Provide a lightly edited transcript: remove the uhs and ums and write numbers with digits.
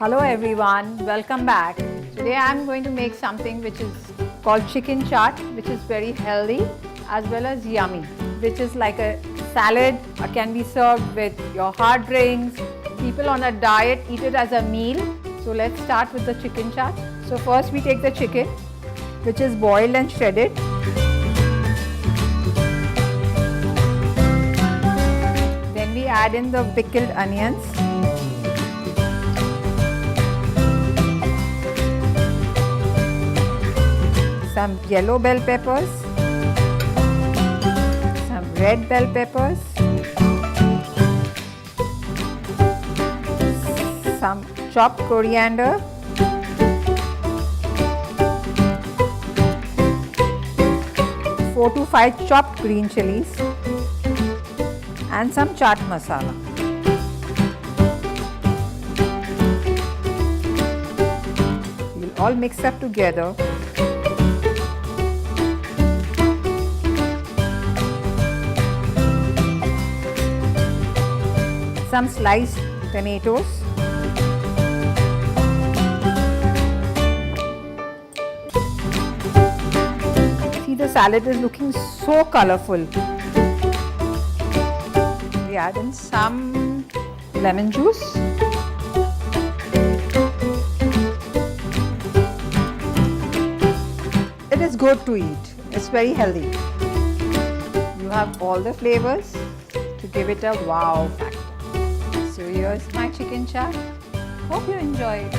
Hello everyone, welcome back. Today I am going to make something which is called chicken chaat, which is very healthy as well as yummy, which is like a salad or can be served with your hard drinks. People on a diet eat it as a meal. So let's start with the chicken chaat. So first we take the chicken, which is boiled and shredded. Then we add in the pickled onions. Some yellow bell peppers, some red bell peppers, some chopped coriander, 4 to 5 chopped green chillies, and some chaat masala. We'll all mix up together. Some sliced tomatoes, see, the salad is looking so colorful. We add in some lemon juice, it is good to eat, it's very healthy. You have all the flavors to give it a wow factor. So here's my chicken chaat. Hope you enjoyed.